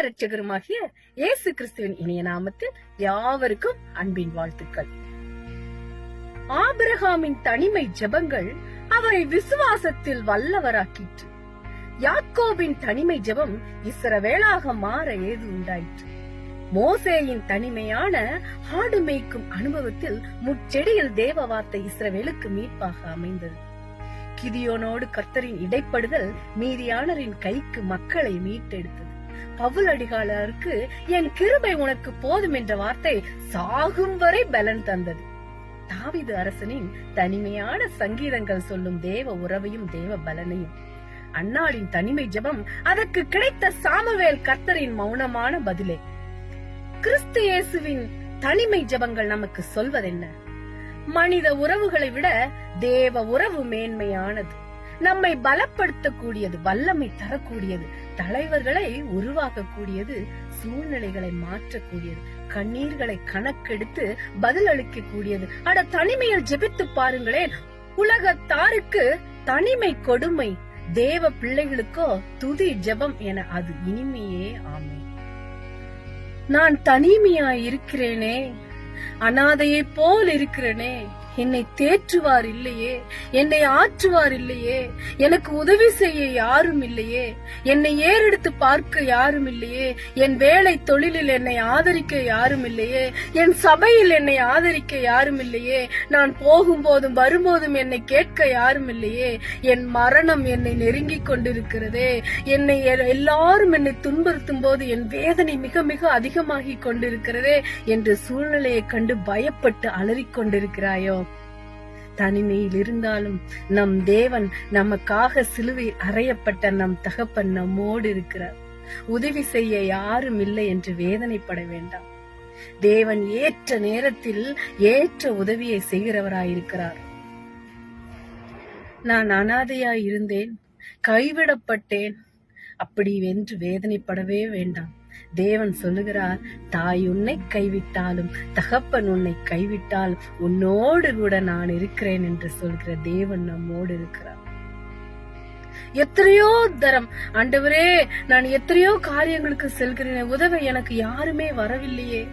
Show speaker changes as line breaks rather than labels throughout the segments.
இரட்சகருமாகிய இயேசு கிறிஸ்துவின் இனிய நாமத்தில் யாவருக்கும் அன்பின் வாழ்த்துக்கள். ஆபிரகாமின் தனிமை ஜெபங்கள் அவரை விசுவாசத்தில் வல்லவராக்கிற்று. யாக்கோபின் தனிமை ஜெபம் இஸ்ரவேலாக மாற ஏது உண்டாயிற்று. மோசேயின் தனிமையான ஆடு மேய்க்கும் அனுபவத்தில் முச்செடியில் தேவ வார்த்தை இஸ்ரவேலுக்கு மீட்பாக அமைந்தது. கிதியோனோடு கர்த்தரின் இடைப்படுதல் மீதியானரின் கைக்கு மக்களை மீட்டெடுத்தது. பவுல் அடிகாலருக்கு என் கிருபை உனக்கு போதும் என்ற வார்த்தை சாகும் வரை பலன் தந்தது. தாவீது அரசனின் தனிமையான சங்கீதங்கள் சொல்லும் தேவ உறவையும் தேவ பலனையும். அன்னாளின் தனிமை ஜெபம் அதற்கு கிடைத்த சாமுவேல் கர்த்தரின் மௌனமான பதிலே. கிறிஸ்து இயேசுவின் தனிமை ஜெபங்கள் நமக்கு சொல்வதென்ன? மனித உறவுகளை விட தேவ உறவு மேன்மையானது. நம்மை பலப்படுத்தக்கூடியது, வல்லமை தரக்கூடியது, தலைவர்களை உருவாக்கக்கூடியது, சூழ்நிலைகளை மாற்றக்கூடியது, கண்ணீர்களை கணக்கெடுத்து பதில் அளிக்கக்கூடியது. அட, தனிமையில் ஜெபித்து பாருங்களேன். உலகத்தாருக்கு தனிமை கொடுமை, தேவ பிள்ளைகளுக்கோ துதி ஜெபம் என அது இனிமையே ஆமே. நான் தனிமையாய் இருக்கிறேனே, அனாதையை போல் இருக்கிறேனே, என்னை தேற்றுவார் இல்லையே, என்னை ஆற்றுவார் இல்லையே, எனக்கு உதவி செய்ய யாரும் இல்லையே, என்னை ஏறெடுத்து பார்க்க யாரும் இல்லையே, என் வேலை தொழிலில் என்னை ஆதரிக்க யாரும் இல்லையே, என் சபையில் என்னை ஆதரிக்க யாரும் இல்லையே, நான் போகும்போதும் வரும்போதும் என்னை கேட்க யாரும் இல்லையே, என் மரணம் என்னை நெருங்கிக் கொண்டிருக்கிறதே, என்னை எல்லாரும் என்னை துன்புறுத்தும் போது என் வேதனை மிக மிக அதிகமாகிக் கொண்டிருக்கிறதே என்று சூழ்நிலையை கண்டு பயப்பட்டு அலறிக்கொண்டிருக்கிறாயோ? தனிமையில் இருந்தாலும் நம் தேவன், நமக்காக சிலுவையில் அறையப்பட்ட நம் தகப்பன் நம்மோடு இருக்கிறார். உதவி செய்ய யாரும் இல்லை என்று வேதனைப்பட வேண்டாம். தேவன் ஏற்ற நேரத்தில் ஏற்ற உதவியை செய்கிறவராயிருக்கிறார். நான் அனாதையாய் இருந்தேன், கைவிடப்பட்டேன், அப்படி வென்று வேதனைப்படவே வேண்டாம். தேவன் சொல்லுகிறார், தாய் உன்னை கைவிட்டாலும் தகப்பன் உன்னை கைவிட்டால் உன்னோடு கூட நான் இருக்கிறேன் என்று சொல்கிற தேவன் நம்மோடு இருக்கிறார். எத்தனையோ தரம் ஆண்டவரே, நான் எத்தனையோ காரியங்களுக்கு செல்கிறேன், உதவ எனக்கு யாருமே வரவில்லையே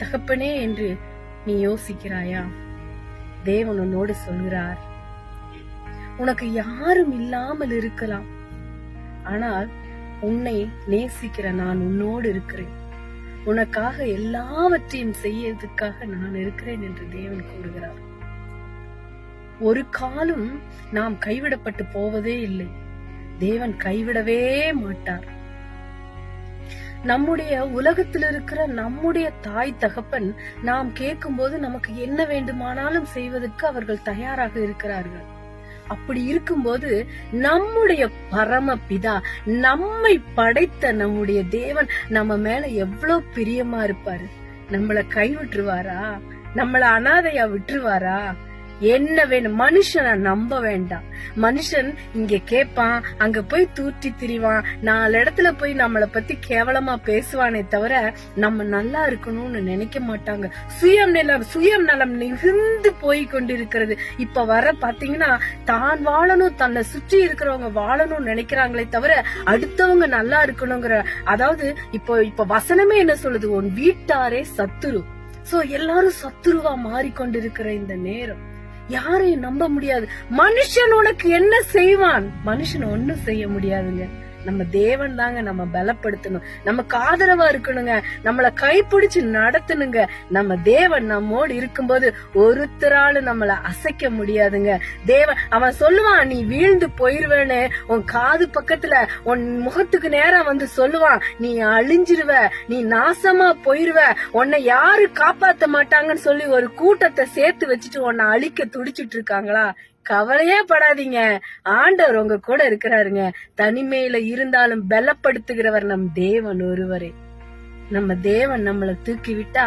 தகப்பனே என்று நீ யோசிக்கிறாயா? தேவன் உன்னோடு சொல்கிறார், உனக்கு யாரும் இல்லாமல் இருக்கலாம், ஆனால் உன்னை நேசிக்கிற நான் உன்னோடு இருக்கிறேன், உனக்காக எல்லாவற்றையும் செய்யறதுக்காக நான் இருக்கிறேன் என்று தேவன் கூறுகிறார். ஒரு காலம் நாம் கைவிடப்பட்டு போவதே இல்லை. தேவன் கைவிடவே மாட்டார். நம்முடைய உலகத்தில் இருக்கிற நம்முடைய தாய் தகப்பன் நாம் கேட்கும் போது நமக்கு என்ன வேண்டுமானாலும் செய்வதற்கு அவர்கள் தயாராக இருக்கிறார்கள். அப்படி இருக்கும்போது நம்முடைய பரமபிதா, நம்மை படைத்த நம்முடைய தேவன் நம்ம மேல எவ்வளவு பிரியமா இருப்பாரு. நம்மள கைவிட்டுருவாரா? நம்மள அனாதையா விட்டுருவாரா? என்ன வேணும்? மனுஷனை நம்ப வேண்டாம். மனுஷன் இங்க கேட்பான், அங்க போய் தூற்றி திரிவான், 4 இடத்துல போய் நம்மளை பத்தி கேவலமா பேசுவானே தவிர நம்ம நல்லா இருக்கணும்னு நினைக்க மாட்டாங்க. சுயம் நலம் மிகுந்து போய் கொண்டிருக்கிறது. இப்ப வர பாத்தீங்கன்னா தான் வாழணும், தன்னை சுற்றி இருக்கிறவங்க வாழணும்னு நினைக்கிறாங்களே தவிர அடுத்தவங்க நல்லா இருக்கணுங்கிற, அதாவது இப்ப வசனமே என்ன சொல்லுது? உன் வீட்டாரே சத்துரு. சோ எல்லாரும் சத்துருவா மாறிக்கொண்டிருக்கிற இந்த நேரம் யாரையும் நம்ப முடியாது. மனுஷன் உனக்கு என்ன செய்வான்? மனுஷன் ஒண்ணும் செய்ய முடியாதுங்க. நம்ம தேவன் தாங்க நம்ம பலப்படுத்தணும், நமக்கு ஆதரவா இருக்கணுங்க, நம்மள கைப்பிடிச்சு நடத்தணுங்க. நம்ம தேவன் நம்மோடு இருக்கும்போது ஒருத்தரால நம்மள அசைக்க முடியாதுங்க. தேவன் அவன் சொல்லுவான், நீ வீழ்ந்து போயிருவேன்னு உன் காது பக்கத்துல உன் முகத்துக்கு நேரம் வந்து சொல்லுவான், நீ அழிஞ்சிருவ, நீ நாசமா போயிருவ, உன்னை யாரு காப்பாத்த மாட்டாங்கன்னு சொல்லி ஒரு கூட்டத்தை சேர்த்து வச்சுட்டு உன்னை அழிக்க துடிச்சிட்டு இருக்காங்களா? கவலையே படாதீங்க, ஆண்டவர் உங்க கூட இருக்கிறாருங்க. தனிமையில இருந்தாலும் பலப்படுத்துகிறவர் நம் தேவன் ஒருவரே. நம்ம தேவன் நம்மளை தூக்கி விட்டா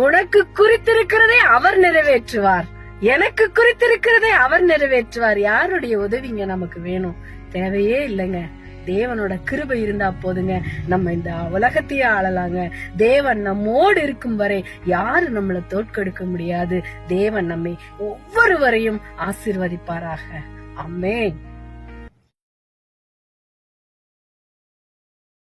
உனக்கு குறித்திருக்கிறதே அவர் நிறைவேற்றுவார், எனக்கு குறித்திருக்கிறதே அவர் நிறைவேற்றுவார். யாருடைய உதவிங்க நமக்கு வேணும்? தேவையே இல்லைங்க. தேவனோட கிருபை இருந்தா போதுங்க, நம்ம இந்த உலகத்தையே ஆளலாங்க. தேவன் நம்மோடு இருக்கும் வரை யாரு நம்மள தோற்கடிக்க முடியாது. தேவன் நம்மை ஒவ்வொருவரையும் ஆசீர்வதிப்பாராக. ஆமென்.